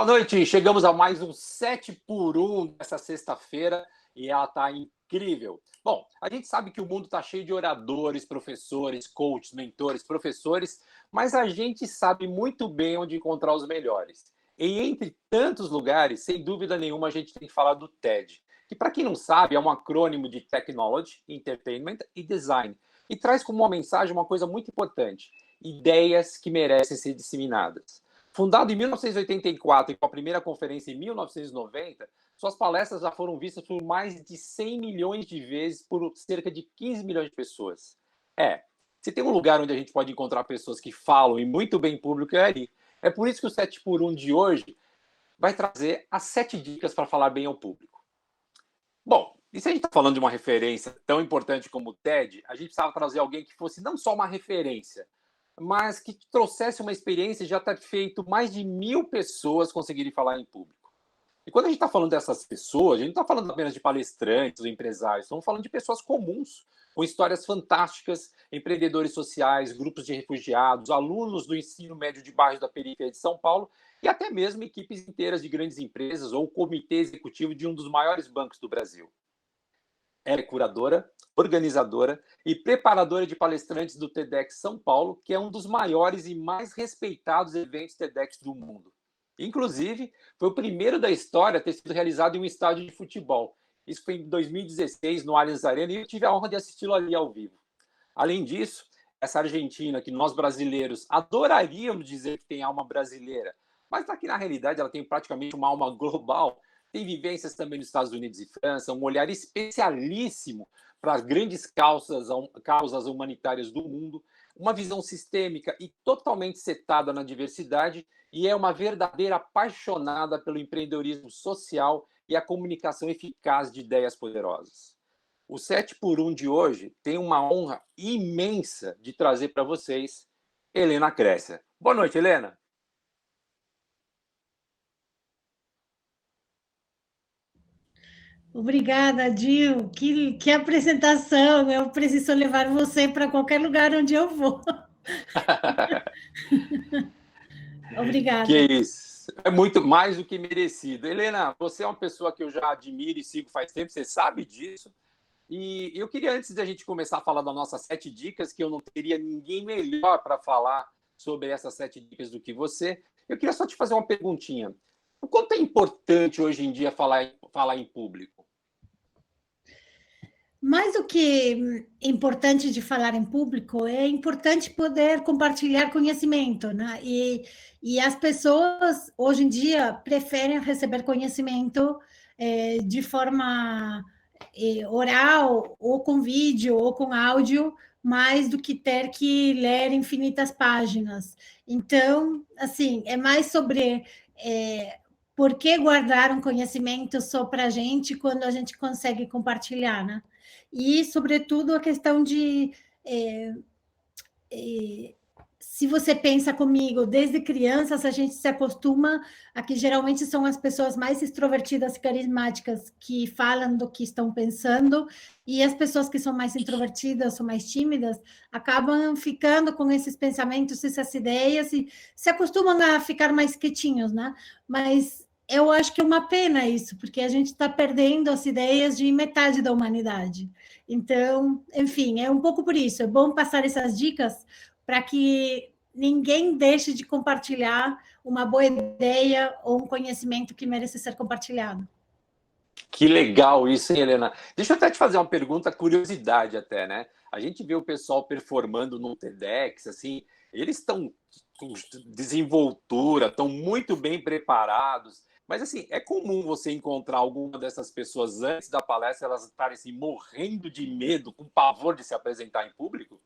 Boa noite, chegamos a mais um 7 por 1 dessa sexta-feira e ela está incrível. Bom, a gente sabe que o mundo está cheio de oradores, professores, coaches, mentores, professores, mas a gente sabe muito bem onde encontrar os melhores. E entre tantos lugares, sem dúvida nenhuma, a gente tem que falar do TED, que para quem não sabe é um acrônimo de Technology, Entertainment e Design, e traz como uma mensagem uma coisa muito importante: ideias que merecem ser disseminadas. Fundado em 1984 e com a primeira conferência em 1990, suas palestras já foram vistas por mais de 100 milhões de vezes por cerca de 15 milhões de pessoas. Se tem um lugar onde a gente pode encontrar pessoas que falam e muito bem em público, é ali. É por isso que o 7 por 1 de hoje vai trazer as 7 dicas para falar bem ao público. Bom, e se a gente está falando de uma referência tão importante como o TED, a gente precisava trazer alguém que fosse não só uma referência, mas que trouxesse uma experiência de já ter feito mais de 1.000 pessoas conseguirem falar em público. E quando a gente está falando dessas pessoas, a gente não está falando apenas de palestrantes ou empresários, estamos falando de pessoas comuns, com histórias fantásticas, empreendedores sociais, grupos de refugiados, alunos do ensino médio de bairros da periferia de São Paulo e até mesmo equipes inteiras de grandes empresas ou comitê executivo de um dos maiores bancos do Brasil. Ela é curadora, organizadora e preparadora de palestrantes do TEDx São Paulo, que é um dos maiores e mais respeitados eventos TEDx do mundo. Inclusive, foi o primeiro da história a ter sido realizado em um estádio de futebol. Isso foi em 2016, no Allianz Arena, e eu tive a honra de assisti-lo ali ao vivo. Além disso, essa Argentina, que nós brasileiros adoraríamos dizer que tem alma brasileira, mas aqui na realidade ela tem praticamente uma alma global, tem vivências também nos Estados Unidos e França, um olhar especialíssimo para as grandes causas humanitárias do mundo, uma visão sistêmica e totalmente setada na diversidade, e é uma verdadeira apaixonada pelo empreendedorismo social e a comunicação eficaz de ideias poderosas. O 7 por 1 de hoje tem uma honra imensa de trazer para vocês Helena Crescia. Boa noite, Helena. Obrigada, Dil. Que apresentação! Eu preciso levar você para qualquer lugar onde eu vou. Obrigada. Que isso. É muito mais do que merecido. Helena, você é uma pessoa que eu já admiro e sigo faz tempo, você sabe disso. E eu queria, antes da gente começar a falar das nossas 7 dicas, que eu não teria ninguém melhor para falar sobre essas 7 dicas do que você, eu queria só te fazer uma perguntinha. O quanto é importante hoje em dia falar em público? Mais do que importante de falar em público, é importante poder compartilhar conhecimento, né? E as pessoas, hoje em dia, preferem receber conhecimento de forma oral, ou com vídeo, ou com áudio, mais do que ter que ler infinitas páginas. Então, assim, é mais sobre por que guardar um conhecimento só para a gente quando a gente consegue compartilhar, né? E, sobretudo, a questão de se você pensa comigo, desde crianças a gente se acostuma a que geralmente são as pessoas mais extrovertidas e carismáticas que falam do que estão pensando, e as pessoas que são mais introvertidas ou mais tímidas acabam ficando com esses pensamentos, essas ideias, e se acostumam a ficar mais quietinhos, né? Mas eu acho que é uma pena isso, porque a gente está perdendo as ideias de metade da humanidade. Então, enfim, é um pouco por isso. É bom passar essas dicas para que ninguém deixe de compartilhar uma boa ideia ou um conhecimento que merece ser compartilhado. Que legal isso, hein, Helena? Deixa eu até te fazer uma pergunta, curiosidade até, né? A gente vê o pessoal performando no TEDx, assim, eles estão com desenvoltura, estão muito bem preparados, mas assim, é comum você encontrar alguma dessas pessoas antes da palestra, elas estarem assim, morrendo de medo, com pavor de se apresentar em público?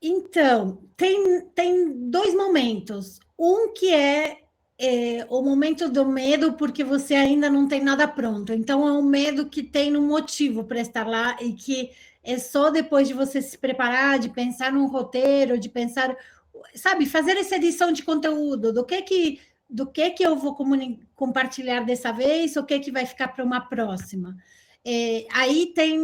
Então, tem dois momentos. Um que é o momento do medo, porque você ainda não tem nada pronto. Então, é um medo que tem um motivo para estar lá e que é só depois de você se preparar, de pensar num roteiro, de pensar, sabe, fazer essa edição de conteúdo, do que eu vou compartilhar dessa vez, o que vai ficar para uma próxima. Aí tem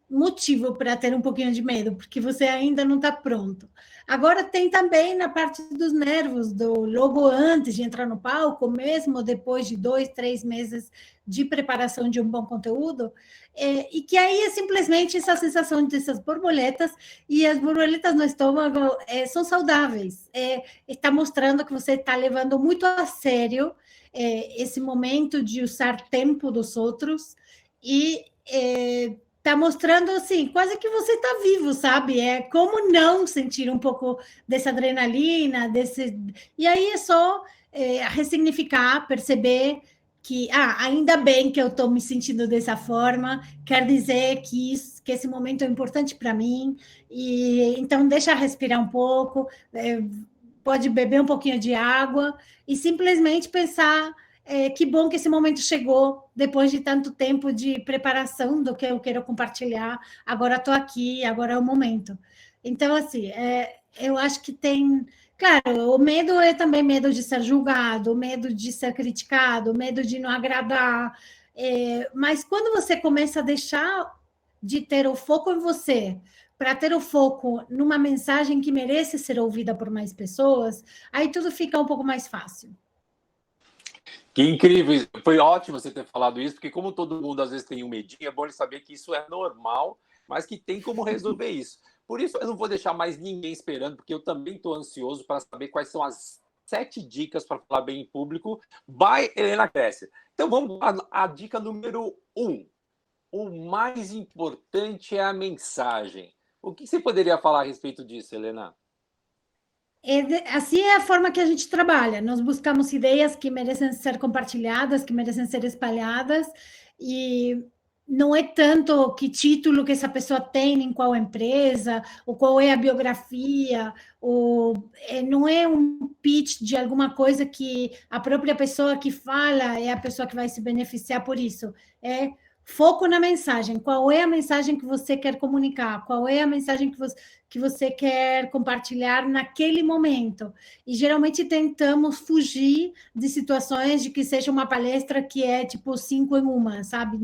motivo para ter um pouquinho de medo, porque você ainda não está pronto. Agora tem também na parte dos nervos, logo antes de entrar no palco, mesmo depois de 2, 3 meses de preparação de um bom conteúdo, e que aí é simplesmente essa sensação dessas borboletas, e as borboletas no estômago são saudáveis. Está mostrando que você está levando muito a sério esse momento de usar tempo dos outros, e está mostrando assim, quase que você está vivo, sabe? Como não sentir um pouco dessa adrenalina, e aí é só ressignificar, perceber que ainda bem que eu estou me sentindo dessa forma, quer dizer que esse momento é importante para mim, e então deixa respirar um pouco, pode beber um pouquinho de água e simplesmente pensar que bom que esse momento chegou, depois de tanto tempo de preparação do que eu quero compartilhar, agora estou aqui, agora é o momento. Então, assim, eu acho que tem... Claro, o medo é também medo de ser julgado, medo de ser criticado, medo de não agradar, mas quando você começa a deixar de ter o foco em você, para ter o foco numa mensagem que merece ser ouvida por mais pessoas, aí tudo fica um pouco mais fácil. Que incrível, foi ótimo você ter falado isso, porque como todo mundo às vezes tem um medinho, é bom ele saber que isso é normal, mas que tem como resolver isso. Por isso eu não vou deixar mais ninguém esperando, porque eu também estou ansioso para saber quais são as 7 dicas para falar bem em público by Helena Cresser. Então vamos à dica número 1. O mais importante é a mensagem. O que você poderia falar a respeito disso, Helena? Assim é a forma que a gente trabalha. Nós buscamos ideias que merecem ser compartilhadas, que merecem ser espalhadas, e não é tanto que título que essa pessoa tem em qual empresa, ou qual é a biografia, ou não é um pitch de alguma coisa que a própria pessoa que fala é a pessoa que vai se beneficiar por isso. É foco na mensagem. Qual é a mensagem que você quer comunicar? Qual é a mensagem que você quer compartilhar naquele momento? E geralmente tentamos fugir de situações de que seja uma palestra que é tipo 5 em uma, sabe?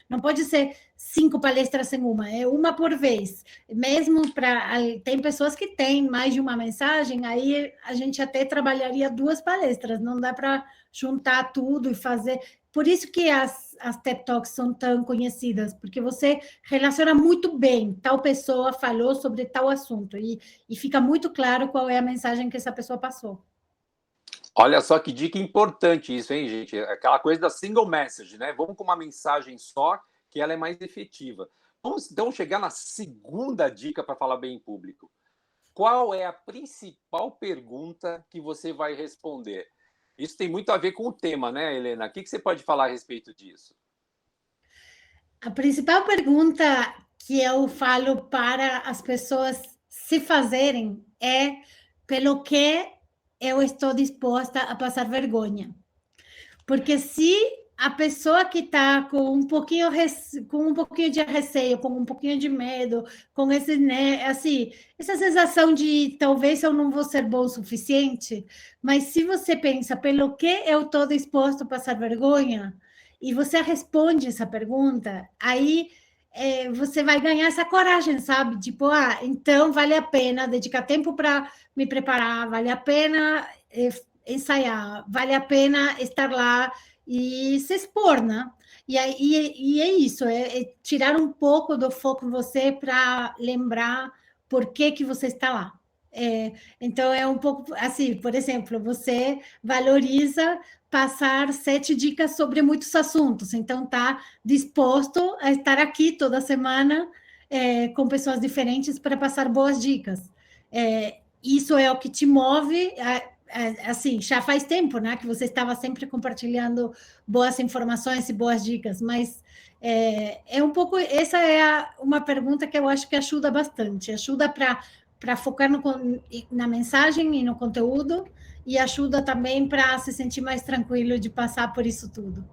Não pode ser 5 palestras em uma, é uma por vez. Mesmo para... Tem pessoas que têm mais de uma mensagem, aí a gente até trabalharia 2 palestras, não dá para juntar tudo e fazer... Por isso que as TED Talks são tão conhecidas, porque você relaciona muito bem, tal pessoa falou sobre tal assunto, e fica muito claro qual é a mensagem que essa pessoa passou. Olha só que dica importante isso, hein, gente? Aquela coisa da single message, né? Vamos com uma mensagem só, que ela é mais efetiva. Vamos então chegar na segunda dica para falar bem em público. Qual é a principal pergunta que você vai responder? Isso tem muito a ver com o tema, né, Helena? O que você pode falar a respeito disso? A principal pergunta que eu falo para as pessoas se fazerem é pelo que eu estou disposta a passar vergonha. Porque se a pessoa que está com um pouquinho de receio, com um pouquinho de medo, com esse, né, assim, essa sensação de talvez eu não vou ser bom o suficiente, mas se você pensa pelo que eu estou disposto a passar vergonha, e você responde essa pergunta, aí você vai ganhar essa coragem, sabe? Tipo, então vale a pena dedicar tempo para me preparar, vale a pena ensaiar, vale a pena estar lá e se expor, né? E é isso, é tirar um pouco do foco em você para lembrar por que você está lá. Então, é um pouco assim, por exemplo, você valoriza passar 7 dicas sobre muitos assuntos, então está disposto a estar aqui toda semana com pessoas diferentes para passar boas dicas. Isso é o que te move, assim, já faz tempo, né, que você estava sempre compartilhando boas informações e boas dicas, mas um pouco, essa é uma pergunta que eu acho que ajuda bastante, ajuda para focar na mensagem e no conteúdo, e ajuda também para se sentir mais tranquilo de passar por isso tudo.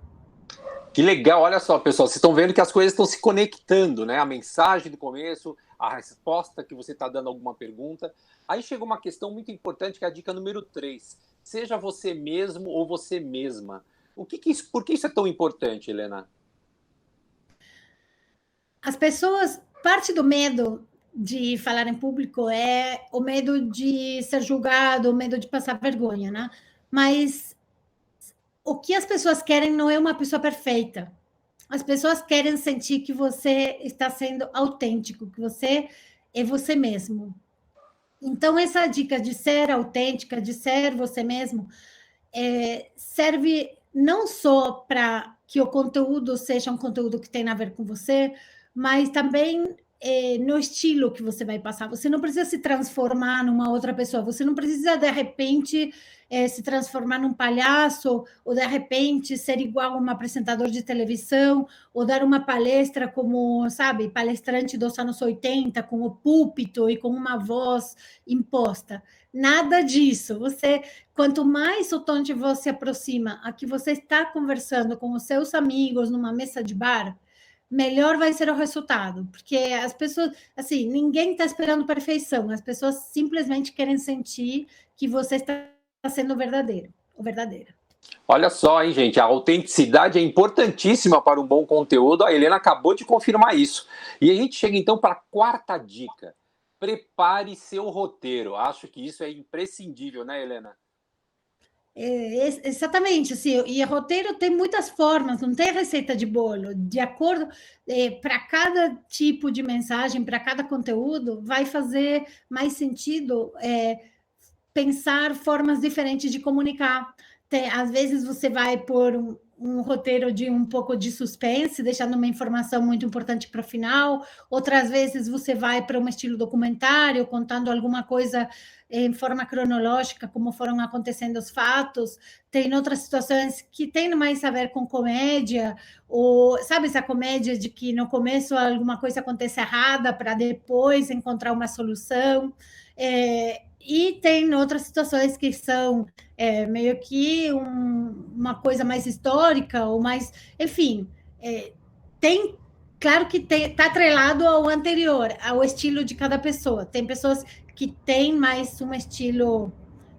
Que legal, olha só, pessoal, vocês estão vendo que as coisas estão se conectando, né? A mensagem do começo, a resposta que você está dando a alguma pergunta. Aí chega uma questão muito importante, que é a dica número 3. Seja você mesmo ou você mesma. Por que isso é tão importante, Helena? As pessoas, parte do medo de falar em público é o medo de ser julgado, o medo de passar vergonha, né? Mas o que as pessoas querem não é uma pessoa perfeita. As pessoas querem sentir que você está sendo autêntico, que você é você mesmo. Então, essa dica de ser autêntica, de ser você mesmo, serve não só para que o conteúdo seja um conteúdo que tem a ver com você, mas também no estilo que você vai passar. Você não precisa se transformar numa outra pessoa, você não precisa, de repente, se transformar num palhaço, ou de repente ser igual a um apresentador de televisão, ou dar uma palestra como, sabe, palestrante dos anos 80, com o púlpito e com uma voz imposta. Nada disso. Você, quanto mais o tom de voz se aproxima a que você está conversando com os seus amigos numa mesa de bar, melhor vai ser o resultado, porque as pessoas, assim, ninguém está esperando perfeição, as pessoas simplesmente querem sentir que você está sendo verdadeiro, ou verdadeira. Olha só, hein, gente, a autenticidade é importantíssima para um bom conteúdo. A Helena acabou de confirmar isso. E a gente chega então para a quarta dica. Prepare seu roteiro. Acho que isso é imprescindível, né, Helena? Exatamente, assim, e roteiro tem muitas formas, não tem receita de bolo. De acordo, para cada tipo de mensagem, para cada conteúdo, vai fazer mais sentido pensar formas diferentes de comunicar. Às vezes você vai por um roteiro de um pouco de suspense, deixando uma informação muito importante para o final. Outras vezes você vai para um estilo documentário, contando alguma coisa em forma cronológica, como foram acontecendo os fatos. Tem outras situações que têm mais a ver com comédia, ou sabe essa comédia de que no começo alguma coisa acontece errada para depois encontrar uma solução. E tem outras situações que são meio que uma coisa mais histórica, ou mais. Enfim, tem. Claro que está atrelado ao anterior, ao estilo de cada pessoa. Tem pessoas que têm mais um estilo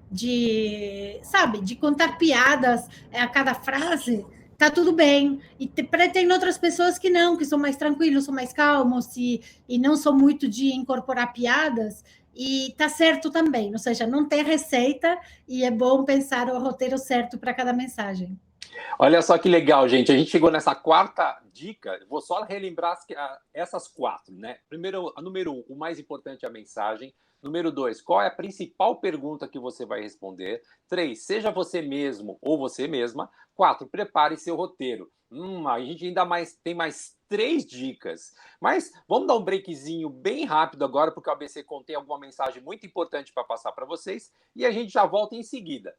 de, sabe, de contar piadas a cada frase, tá tudo bem. E tem outras pessoas que não, que são mais tranquilos, são mais calmos e não são muito de incorporar piadas. E tá certo também, ou seja, não tem receita e é bom pensar o roteiro certo para cada mensagem. Olha só que legal, gente. A gente chegou nessa quarta dica. Vou só relembrar essas quatro, né? Primeiro, a número 1, o mais importante é a mensagem. Número 2, qual é a principal pergunta que você vai responder? 3, seja você mesmo ou você mesma. 4, prepare seu roteiro. A gente ainda tem mais 3 dicas. Mas vamos dar um breakzinho bem rápido agora, porque o ABC contém alguma mensagem muito importante para passar para vocês. E a gente já volta em seguida.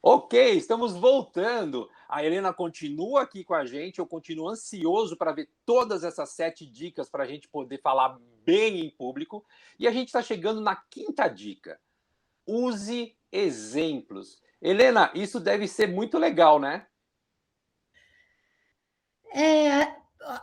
Ok, estamos voltando. A Helena continua aqui com a gente. Eu continuo ansioso para ver todas essas 7 dicas para a gente poder falar bem em público. E a gente está chegando na quinta dica. Use exemplos. Helena, isso deve ser muito legal, né?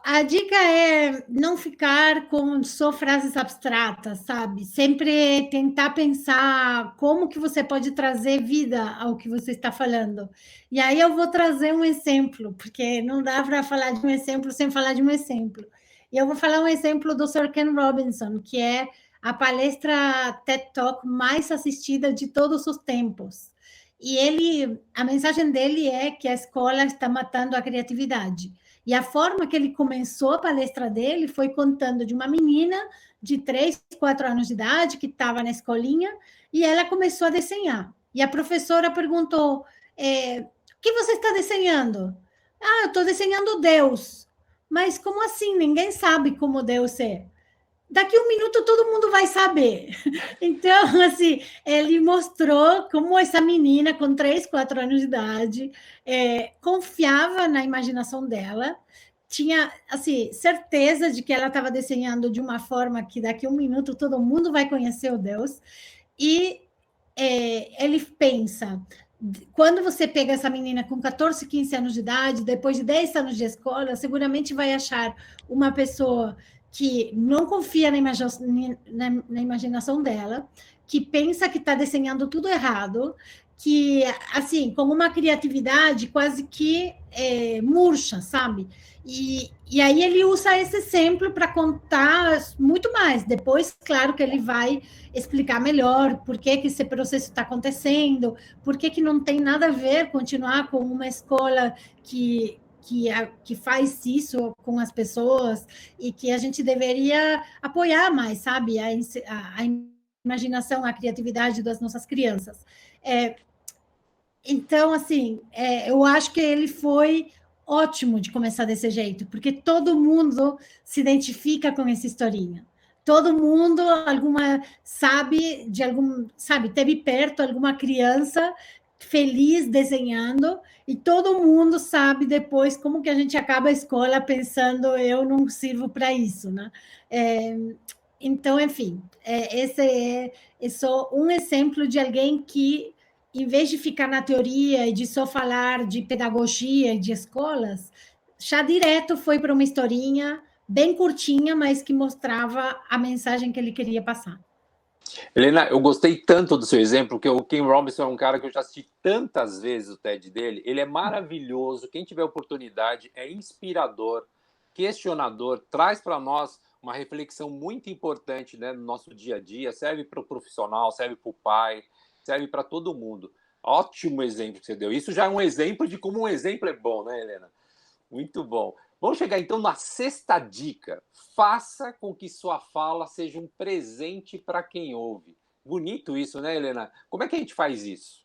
A dica é não ficar com só frases abstratas, sabe? Sempre tentar pensar como que você pode trazer vida ao que você está falando. E aí eu vou trazer um exemplo, porque não dá para falar de um exemplo sem falar de um exemplo. E eu vou falar um exemplo do Sir Ken Robinson, que é a palestra TED Talk mais assistida de todos os tempos. E a mensagem dele é que a escola está matando a criatividade. E a forma que ele começou a palestra dele foi contando de uma menina de 3, 4 anos de idade que estava na escolinha e ela começou a desenhar. E a professora perguntou: o que você está desenhando? Ah, eu estou desenhando Deus. Mas como assim? Ninguém sabe como Deus é. Daqui um minuto todo mundo vai saber. Então, assim, ele mostrou como essa menina com 3, 4 anos de idade confiava na imaginação dela, tinha, assim, certeza de que ela estava desenhando de uma forma que daqui a um minuto todo mundo vai conhecer o Deus. E ele pensa, quando você pega essa menina com 14, 15 anos de idade, depois de 10 anos de escola, seguramente vai achar uma pessoa que não confia na imaginação dela, que pensa que está desenhando tudo errado, que, assim, com uma criatividade quase que murcha, sabe? E aí ele usa esse exemplo para contar muito mais. Depois, claro que ele vai explicar melhor por que esse processo está acontecendo, por que não tem nada a ver continuar com uma escola que faz isso com as pessoas e que a gente deveria apoiar mais, sabe? A imaginação, a criatividade das nossas crianças. Então, assim, eu acho que ele foi ótimo de começar desse jeito, porque todo mundo se identifica com essa historinha. Todo mundo teve perto alguma criança feliz desenhando, e todo mundo sabe depois como que a gente acaba a escola pensando eu não sirvo para isso, né? Então, enfim, esse é só um exemplo de alguém que, em vez de ficar na teoria e de só falar de pedagogia e de escolas, já direto foi para uma historinha bem curtinha, mas que mostrava a mensagem que ele queria passar. Helena, eu gostei tanto do seu exemplo, que o Ken Robinson é um cara que eu já assisti tantas vezes o TED dele. Ele é maravilhoso. Quem tiver oportunidade, é inspirador, questionador, traz para nós uma reflexão muito importante, né, no nosso dia a dia. Serve para o profissional, serve para o pai, serve para todo mundo. Ótimo exemplo que você deu. Isso já é um exemplo de como um exemplo é bom, né, Helena? Muito bom. Vamos chegar então na sexta dica. Faça com que sua fala seja um presente para quem ouve. Bonito isso, né, Helena? Como é que a gente faz isso?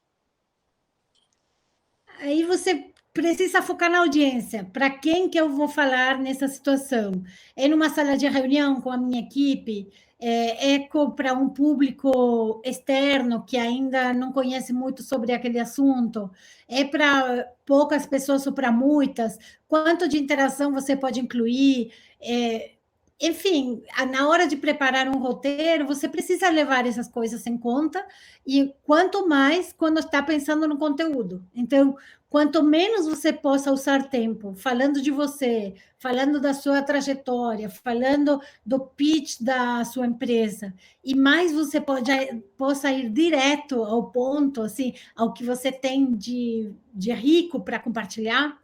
Aí você precisa focar na audiência. Para quem que eu vou falar nessa situação? É numa sala de reunião com a minha equipe? Para um público externo que ainda não conhece muito sobre aquele assunto? É para poucas pessoas ou para muitas? Quanto de interação você pode incluir? Enfim, na hora de preparar um roteiro, você precisa levar essas coisas em conta, e quanto mais quando está pensando no conteúdo. Então, quanto menos você possa usar tempo falando de você, falando da sua trajetória, falando do pitch da sua empresa, e mais você possa ir direto ao ponto, assim, ao que você tem de rico para compartilhar,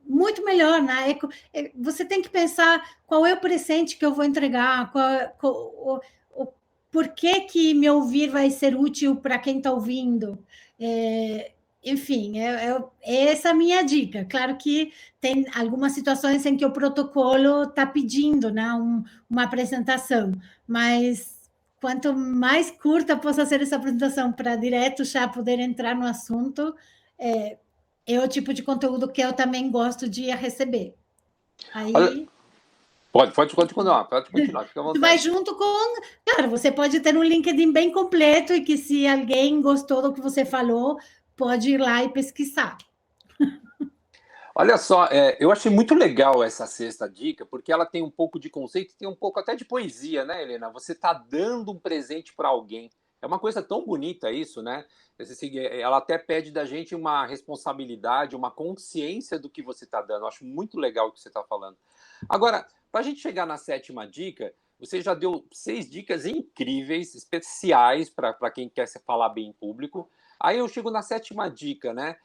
muito melhor, né? Você tem que pensar qual é o presente que eu vou entregar, por que me ouvir vai ser útil para quem está ouvindo. Enfim, é essa a minha dica. Claro que tem algumas situações em que o protocolo está pedindo, né, uma apresentação, mas quanto mais curta possa ser essa apresentação para direto já poder entrar no assunto, é o tipo de conteúdo que eu também gosto de receber. Aí... Olha, pode continuar, fica à vontade. Vai junto com... Claro, você pode ter um LinkedIn bem completo e que se alguém gostou do que você falou, pode ir lá e pesquisar. Olha só, eu achei muito legal essa sexta dica, porque ela tem um pouco de conceito, tem um pouco até de poesia, né, Helena? Você está dando um presente para alguém. É uma coisa tão bonita isso, né? Ela até pede da gente uma responsabilidade, uma consciência do que você está dando. Eu acho muito legal o que você está falando. Agora, para a gente chegar na sétima dica, você já deu 6 dicas incríveis, especiais para quem quer se falar bem em público. Aí eu chego na sétima dica, né?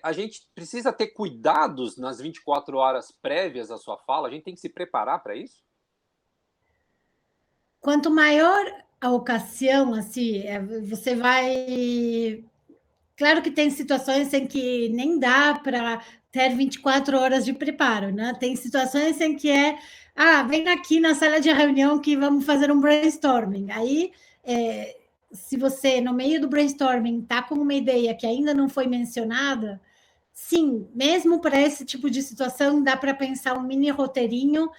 A gente precisa ter cuidados nas 24 horas prévias à sua fala? A gente tem que se preparar para isso? Quanto maior a ocasião, assim, você vai... Claro que tem situações em que nem dá para ter 24 horas de preparo, né? Tem situações em que vem aqui na sala de reunião que vamos fazer um brainstorming. Aí, se você, no meio do brainstorming, está com uma ideia que ainda não foi mencionada, sim, mesmo para esse tipo de situação, dá para pensar um mini roteirinho,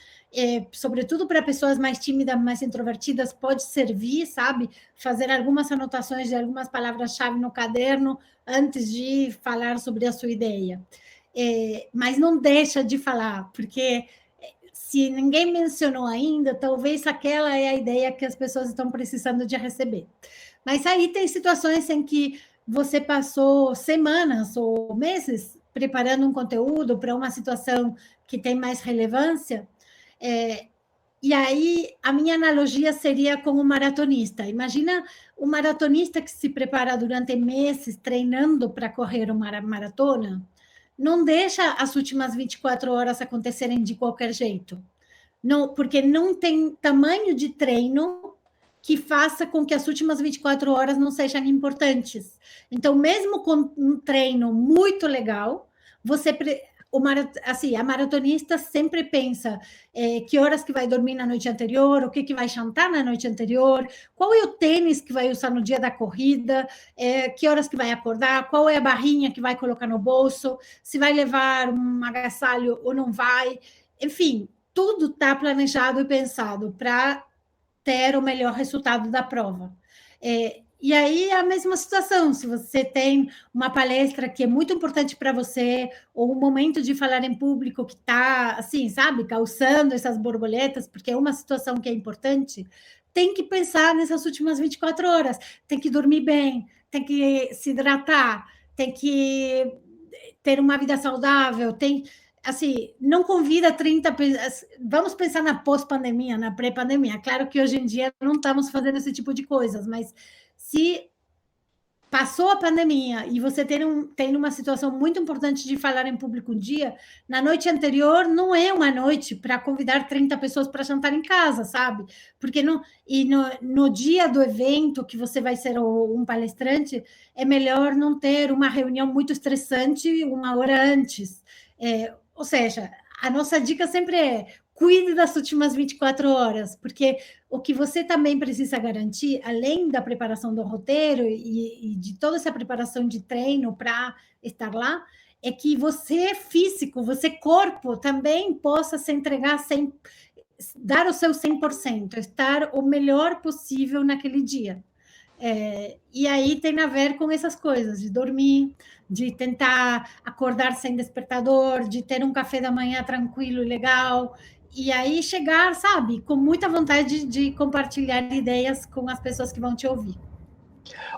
sobretudo para pessoas mais tímidas, mais introvertidas, pode servir, sabe? Fazer algumas anotações de algumas palavras-chave no caderno antes de falar sobre a sua ideia. mas não deixa de falar, porque se ninguém mencionou ainda, talvez aquela é a ideia que as pessoas estão precisando de receber. Mas aí tem situações em que você passou semanas ou meses preparando um conteúdo para uma situação que tem mais relevância, e aí a minha analogia seria com o maratonista. Imagina o maratonista que se prepara durante meses treinando para correr uma maratona, não deixa as últimas 24 horas acontecerem de qualquer jeito. Não, porque não tem tamanho de treino que faça com que as últimas 24 horas não sejam importantes. Então, mesmo com um treino muito legal, você assim, a maratonista sempre pensa que horas que vai dormir na noite anterior, o que vai jantar na noite anterior, qual é o tênis que vai usar no dia da corrida, que horas que vai acordar, qual é a barrinha que vai colocar no bolso, se vai levar um agasalho ou não vai. Enfim, tudo está planejado e pensado para ter o melhor resultado da prova. E aí é a mesma situação, se você tem uma palestra que é muito importante para você, ou um momento de falar em público que está, assim, sabe, causando essas borboletas, porque é uma situação que é importante, tem que pensar nessas últimas 24 horas, tem que dormir bem, tem que se hidratar, tem que ter uma vida saudável, tem assim, não convida 30 pessoas. Vamos pensar na pós-pandemia, na pré-pandemia. Claro que hoje em dia não estamos fazendo esse tipo de coisas, mas se passou a pandemia e você tem uma situação muito importante de falar em público um dia, na noite anterior não é uma noite para convidar 30 pessoas para jantar em casa, sabe? Porque no dia do evento que você vai ser um palestrante, é melhor não ter uma reunião muito estressante uma hora antes. Ou seja, a nossa dica sempre é cuide das últimas 24 horas, porque o que você também precisa garantir, além da preparação do roteiro e de toda essa preparação de treino para estar lá, é que você físico, você corpo, também possa se entregar sem dar o seu 100%, estar o melhor possível naquele dia. E aí tem a ver com essas coisas, de dormir, de tentar acordar sem despertador, de ter um café da manhã tranquilo e legal, e aí chegar, sabe, com muita vontade de compartilhar ideias com as pessoas que vão te ouvir.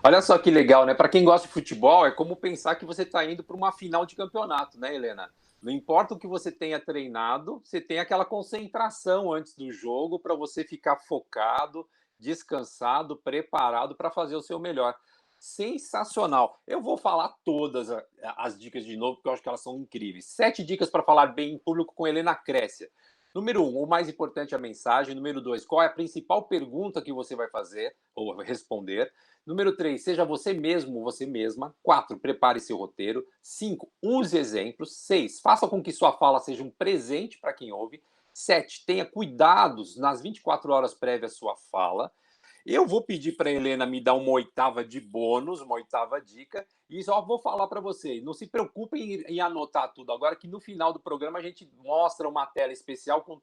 Olha só que legal, né? Para quem gosta de futebol, é como pensar que você está indo para uma final de campeonato, né, Helena? Não importa o que você tenha treinado, você tem aquela concentração antes do jogo para você ficar focado, descansado, preparado para fazer o seu melhor. Sensacional. Eu vou falar todas as dicas de novo, porque eu acho que elas são incríveis. 7 dicas para falar bem em público com Helena Crescia. Número 1, o mais importante é a mensagem. Número 2, qual é a principal pergunta que você vai fazer ou responder? Número 3, seja você mesmo, você mesma. 4, prepare seu roteiro. 5, use exemplos. 6, faça com que sua fala seja um presente para quem ouve. 7, tenha cuidados nas 24 horas prévias à sua fala. Eu vou pedir para a Helena me dar uma oitava de bônus, uma oitava dica, e só vou falar para vocês. Não se preocupem em anotar tudo agora, que no final do programa a gente mostra uma tela especial com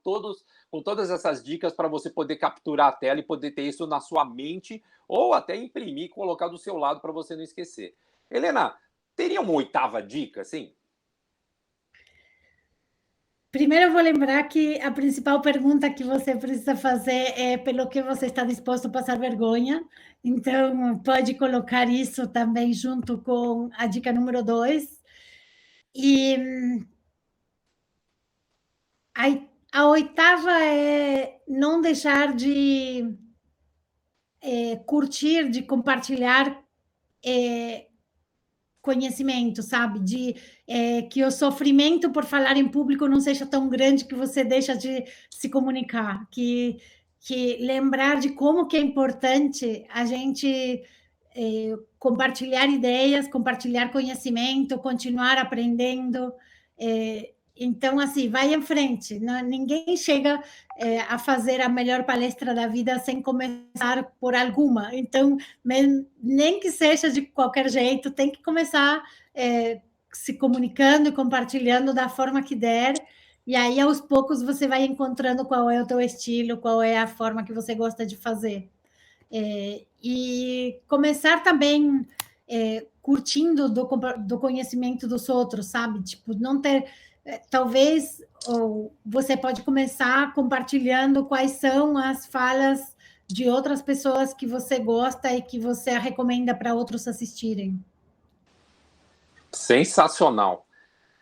todas essas dicas para você poder capturar a tela e poder ter isso na sua mente ou até imprimir e colocar do seu lado para você não esquecer. Helena, teria uma oitava dica, sim? Primeiro, eu vou lembrar que a principal pergunta que você precisa fazer é pelo que você está disposto a passar vergonha. Então, pode colocar isso também junto com a dica número 2. E a oitava é não deixar de curtir, de compartilhar conhecimento, sabe? Que o sofrimento por falar em público não seja tão grande que você deixa de se comunicar, que lembrar de como que é importante a gente compartilhar ideias, compartilhar conhecimento, continuar aprendendo. Então, assim, vai em frente. Ninguém chega a fazer a melhor palestra da vida sem começar por alguma. Então, nem que seja de qualquer jeito, tem que começar se comunicando e compartilhando da forma que der. E aí, aos poucos, você vai encontrando qual é o teu estilo, qual é a forma que você gosta de fazer. E começar também curtindo do conhecimento dos outros, sabe? Tipo, não ter... Talvez ou você pode começar compartilhando quais são as falas de outras pessoas que você gosta e que você recomenda para outros assistirem. Sensacional.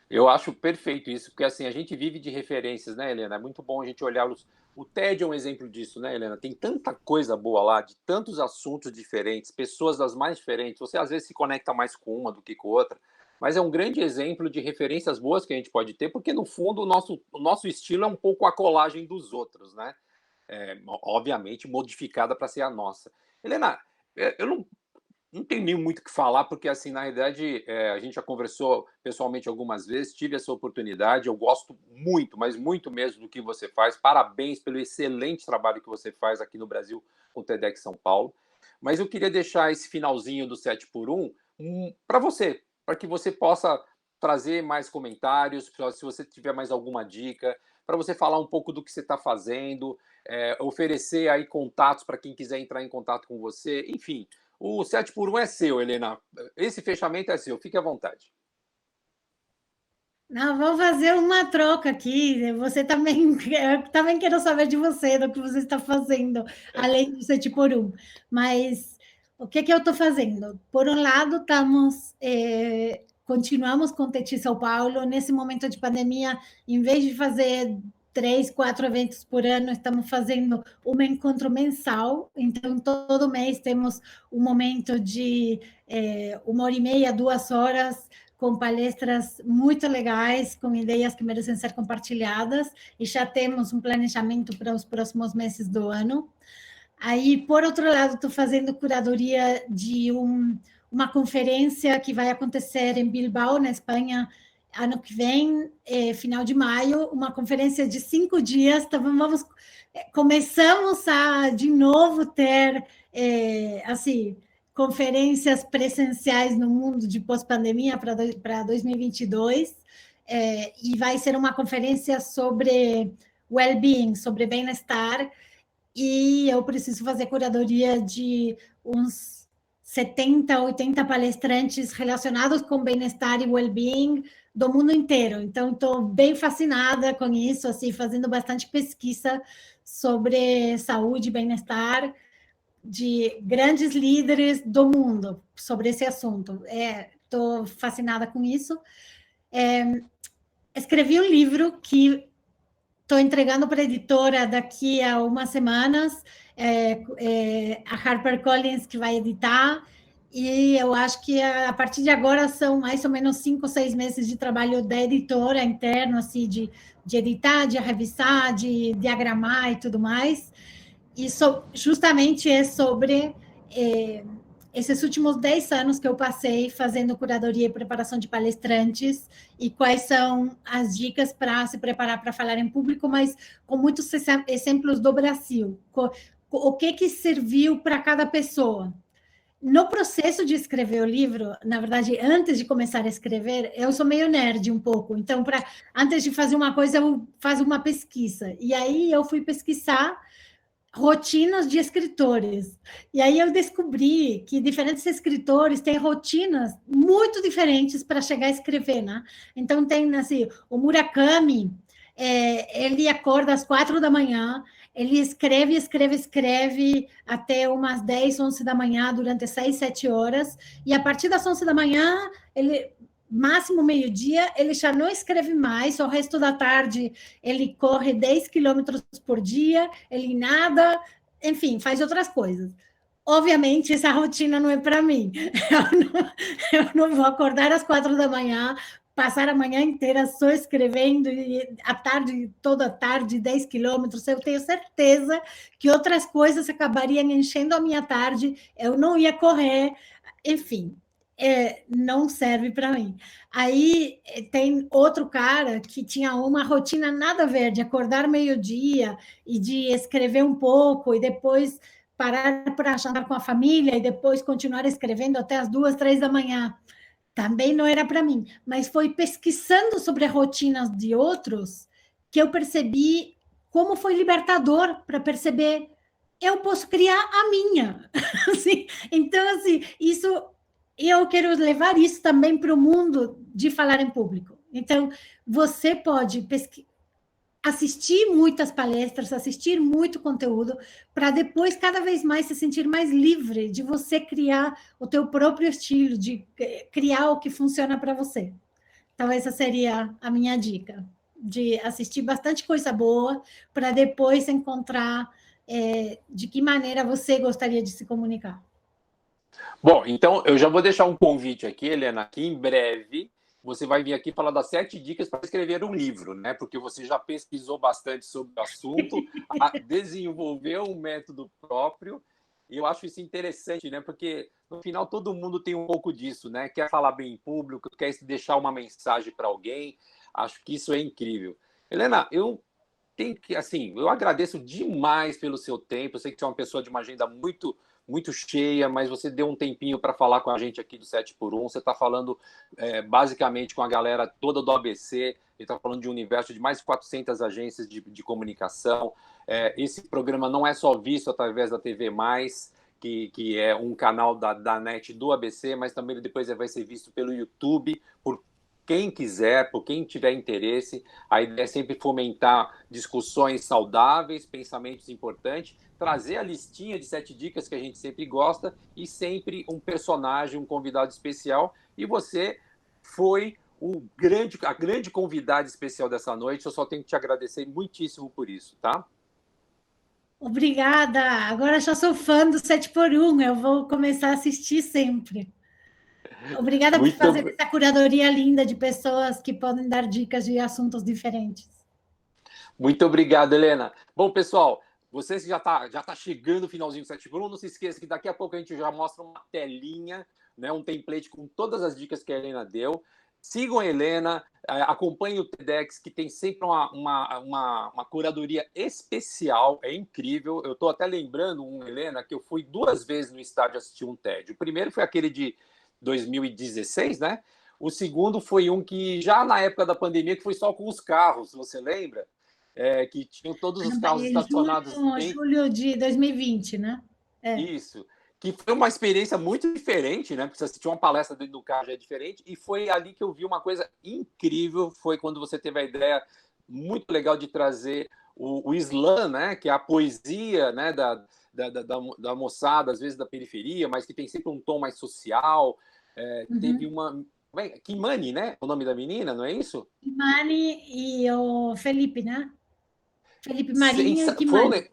Eu acho perfeito isso, porque assim, a gente vive de referências, né, Helena? É muito bom a gente olhar o TED é um exemplo disso, né, Helena? Tem tanta coisa boa lá, de tantos assuntos diferentes, pessoas das mais diferentes. Você às vezes se conecta mais com uma do que com outra, mas é um grande exemplo de referências boas que a gente pode ter, porque no fundo o nosso estilo é um pouco a colagem dos outros, né? Obviamente modificada para ser a nossa. Helena, eu não tenho nem muito o que falar, porque, assim, na realidade, a gente já conversou pessoalmente algumas vezes, tive essa oportunidade, eu gosto muito, mas muito mesmo do que você faz. Parabéns pelo excelente trabalho que você faz aqui no Brasil com o TEDx São Paulo. Mas eu queria deixar esse finalzinho do 7 por 1 para você, para que você possa trazer mais comentários, se você tiver mais alguma dica, para você falar um pouco do que você está fazendo, oferecer aí contatos para quem quiser entrar em contato com você, enfim. O 7 por 1 é seu, Helena. Esse fechamento é seu. Fique à vontade. Não, vamos fazer uma troca aqui. Você também, eu também quero saber de você, do que você está fazendo, além do 7 por 1. Mas o que eu estou fazendo? Por um lado, continuamos com o Teti São Paulo. Nesse momento de pandemia, em vez de fazer 3, 4 eventos por ano, estamos fazendo um encontro mensal. Então, todo mês temos um momento de 1h30, 2 horas, com palestras muito legais, com ideias que merecem ser compartilhadas, e já temos um planejamento para os próximos meses do ano. Aí, por outro lado, estou fazendo curadoria de uma conferência que vai acontecer em Bilbao, na Espanha, ano que vem, final de maio, uma conferência de 5 dias. Então, começamos a, de novo, ter, assim, conferências presenciais no mundo de pós-pandemia para 2022, e vai ser uma conferência sobre well-being, sobre bem-estar, e eu preciso fazer curadoria de uns 70, 80 palestrantes relacionados com bem-estar e well-being do mundo inteiro. Então, estou bem fascinada com isso, assim, fazendo bastante pesquisa sobre saúde e bem-estar de grandes líderes do mundo sobre esse assunto. Estou fascinada com isso. Escrevi um livro que estou entregando para a editora daqui a umas semanas, a HarperCollins que vai editar, e eu acho que a partir de agora são mais ou menos 5 ou 6 meses de trabalho da editora interno, assim, de editar, de revisar, de diagramar e tudo mais. Isso justamente é sobre esses últimos 10 anos que eu passei fazendo curadoria e preparação de palestrantes, e quais são as dicas para se preparar para falar em público, mas com muitos exemplos do Brasil. O que serviu para cada pessoa. No processo de escrever o livro, na verdade, antes de começar a escrever, eu sou meio nerd um pouco, então, antes de fazer uma coisa, eu faço uma pesquisa. E aí eu fui pesquisar rotinas de escritores. E aí eu descobri que diferentes escritores têm rotinas muito diferentes para chegar a escrever, né? Então, tem, assim, o Murakami, ele acorda às 4 da manhã, ele escreve até umas 10, 11 da manhã, durante 6, 7 horas, e a partir das 11 da manhã, máximo meio-dia, ele já não escreve mais, o resto da tarde ele corre 10 quilômetros por dia, ele nada, enfim, faz outras coisas. Obviamente, essa rotina não é para mim. Eu não vou acordar às 4 da manhã, passar a manhã inteira só escrevendo, e toda a tarde, 10 quilômetros. Eu tenho certeza que outras coisas acabariam enchendo a minha tarde, eu não ia correr, enfim. Não serve para mim. Aí tem outro cara que tinha uma rotina nada a ver, de acordar meio-dia e de escrever um pouco e depois parar para jantar com a família e depois continuar escrevendo até as 2, 3 da manhã. Também não era para mim, mas foi pesquisando sobre as rotinas de outros que eu percebi como foi libertador para perceber eu posso criar a minha. Assim, então, assim, isso eu quero levar isso também para o mundo de falar em público. Então, você pode assistir muitas palestras, assistir muito conteúdo, para depois cada vez mais se sentir mais livre de você criar o teu próprio estilo, de criar o que funciona para você. Então, essa seria a minha dica, de assistir bastante coisa boa, para depois encontrar de que maneira você gostaria de se comunicar. Bom, então eu já vou deixar um convite aqui, Helena, que em breve você vai vir aqui falar das 7 dicas para escrever um livro, né? Porque você já pesquisou bastante sobre o assunto, desenvolveu um método próprio, e eu acho isso interessante, né? Porque no final todo mundo tem um pouco disso, né? Quer falar bem em público, quer deixar uma mensagem para alguém. Acho que isso é incrível. Helena, eu tenho que, assim, eu agradeço demais pelo seu tempo. Eu sei que você é uma pessoa de uma agenda muito cheia, mas você deu um tempinho para falar com a gente aqui do 7 por 1. Você está falando basicamente com a galera toda do ABC, está falando de um universo de mais de 400 agências de comunicação. Esse programa não é só visto através da TV+, que é um canal da NET do ABC, mas também depois vai ser visto pelo YouTube, por quem quiser, por quem tiver interesse. A ideia é sempre fomentar discussões saudáveis, pensamentos importantes, trazer a listinha de 7 dicas que a gente sempre gosta e sempre um personagem, um convidado especial. E você foi a grande convidada especial dessa noite. Eu só tenho que te agradecer muitíssimo por isso, tá? Obrigada. Agora já sou fã do 7 por 1. Eu vou começar a assistir sempre. Obrigada por Muito, fazer essa curadoria linda de pessoas que podem dar dicas de assuntos diferentes. muito obrigado, Helena. Bom, pessoal, você já tá chegando o finalzinho do 7 por 1, não se esqueça que daqui a pouco a gente já mostra uma telinha, né, um template com todas as dicas que a Helena deu. Sigam a Helena, acompanhem o TEDx, que tem sempre uma curadoria especial, é incrível. Eu estou até lembrando, Helena, que eu fui 2 vezes no estádio assistir um TED. O primeiro foi aquele de 2016, né? O segundo foi um que, já na época da pandemia, que foi só com os carros, você lembra? Que tinham todos os carros estacionados dentro. Julho de 2020, né? Isso. Que foi uma experiência muito diferente, né? Porque você assistir uma palestra dentro do carro já é diferente. E foi ali que eu vi uma coisa incrível. Foi quando você teve a ideia muito legal de trazer o slam, né? Que é a poesia, né? Da moçada, às vezes da periferia, mas que tem sempre um tom mais social. Teve uma. Kimani, né? O nome da menina, não é isso? Kimani e o Felipe, né? Felipe Marinho e Foi Kimani.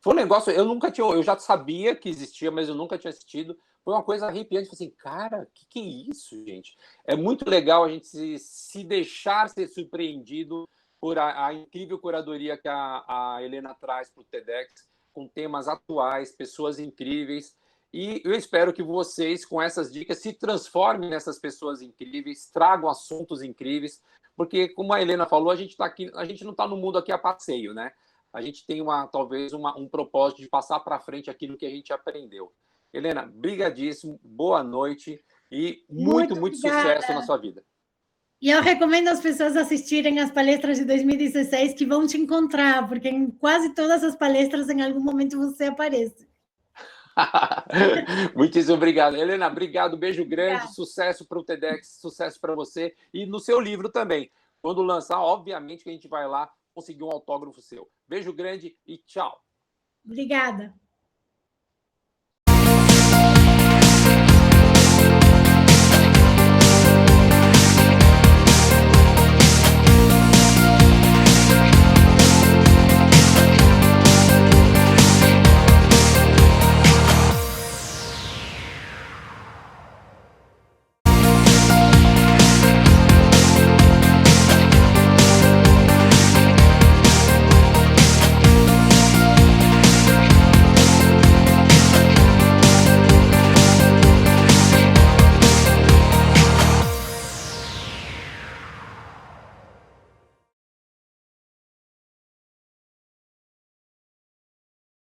foi um negócio, eu já sabia que existia, mas eu nunca tinha assistido. Foi uma coisa arrepiante. Falei assim, cara, que é isso, gente? É muito legal a gente se deixar ser surpreendido por a incrível curadoria que a Helena traz para o TEDx, com temas atuais, pessoas incríveis. E eu espero que vocês, com essas dicas, se transformem nessas pessoas incríveis, tragam assuntos incríveis, porque, como a Helena falou, a gente tá aqui, a gente não está no mundo aqui a passeio, né? A gente tem talvez um propósito de passar para frente aquilo que a gente aprendeu. Helena, brigadíssimo, boa noite e muito sucesso na sua vida. E eu recomendo às pessoas assistirem as palestras de 2016 que vão te encontrar, porque em quase todas as palestras, em algum momento, você aparece. Muitíssimo obrigado. Helena, obrigado, beijo grande, sucesso para o TEDx, sucesso para você e no seu livro também. Quando lançar, obviamente que a gente vai lá conseguir um autógrafo seu. Beijo grande e tchau. Obrigada.